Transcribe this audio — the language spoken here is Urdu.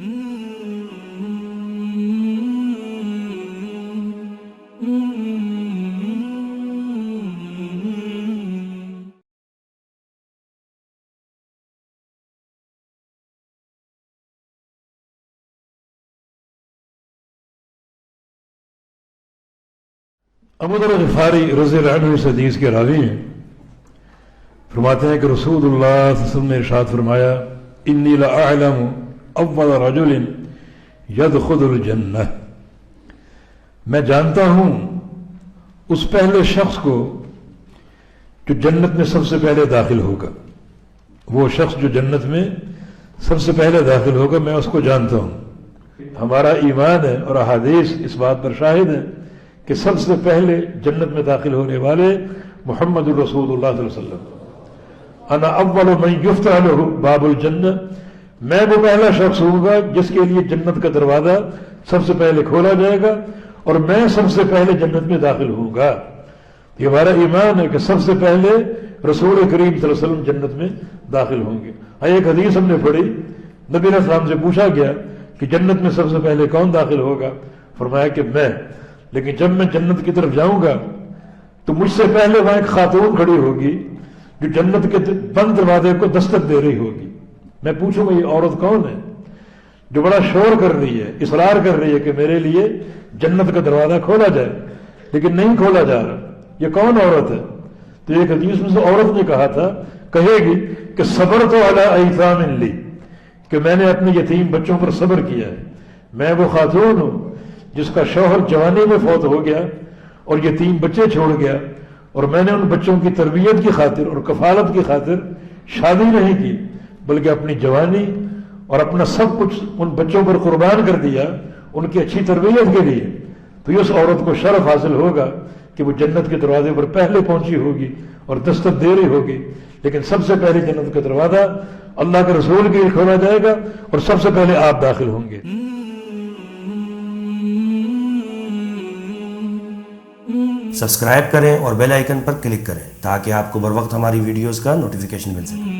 ابو ذر غفاری رضی اللہ عنہ اس حدیث کے راوی ہیں، فرماتے ہیں کہ رسول اللہ صلی اللہ علیہ وسلم نے ارشاد فرمایا انی لأعلم اول رجل یدخل الجنہ، میں جانتا ہوں اس پہلے شخص کو جو جنت میں سب سے پہلے داخل ہوگا، وہ شخص جو جنت میں سب سے پہلے داخل ہوگا میں اس کو جانتا ہوں۔ ہمارا ایمان ہے اور احادیث اس بات پر شاہد ہے کہ سب سے پہلے جنت میں داخل ہونے والے محمد الرسول اللہ صلی اللہ علیہ وسلم۔ انا اول من یفتح له باب الجنہ، میں وہ پہلا شخص ہوں گا جس کے لیے جنت کا دروازہ سب سے پہلے کھولا جائے گا اور میں سب سے پہلے جنت میں داخل ہوں گا۔ یہ ہمارا ایمان ہے کہ سب سے پہلے رسول کریم صلی اللہ علیہ وسلم جنت میں داخل ہوں گے۔ ایک حدیث ہم نے پڑھی، نبی علیہ السلام سے پوچھا گیا کہ جنت میں سب سے پہلے کون داخل ہوگا؟ فرمایا کہ میں، لیکن جب میں جنت کی طرف جاؤں گا تو مجھ سے پہلے وہاں ایک خاتون کھڑی ہوگی جو جنت کے بند دروازے کو دستک دے رہی ہوگی۔ میں پوچھوں گا یہ عورت کون ہے جو بڑا شور کر رہی ہے، اصرار کر رہی ہے کہ میرے لیے جنت کا دروازہ کھولا جائے لیکن نہیں کھولا جا رہا، یہ کون عورت ہے؟ تو ایک حدیث میں سے عورت نے کہا تھا، کہے گی کہ صبرت علی ایتام لی، کہ میں نے اپنے یتیم بچوں پر صبر کیا ہے۔ میں وہ خاتون ہوں جس کا شوہر جوانی میں فوت ہو گیا اور یتیم بچے چھوڑ گیا، اور میں نے ان بچوں کی تربیت کی خاطر اور کفالت کی خاطر شادی نہیں کی بلکہ اپنی جوانی اور اپنا سب کچھ ان بچوں پر قربان کر دیا ان کی اچھی تربیت کے لیے۔ تو اس عورت کو شرف حاصل ہوگا کہ وہ جنت کے دروازے پر پہلے پہنچی ہوگی اور دستک دے رہی ہوگی، لیکن سب سے پہلے جنت کا دروازہ اللہ کے رسول کے لیے کھولا جائے گا اور سب سے پہلے آپ داخل ہوں گے۔ سبسکرائب کریں اور بیل آئیکن پر کلک کریں تاکہ آپ کو بر وقت ہماری ویڈیوز کا نوٹیفیکیشن مل سکے۔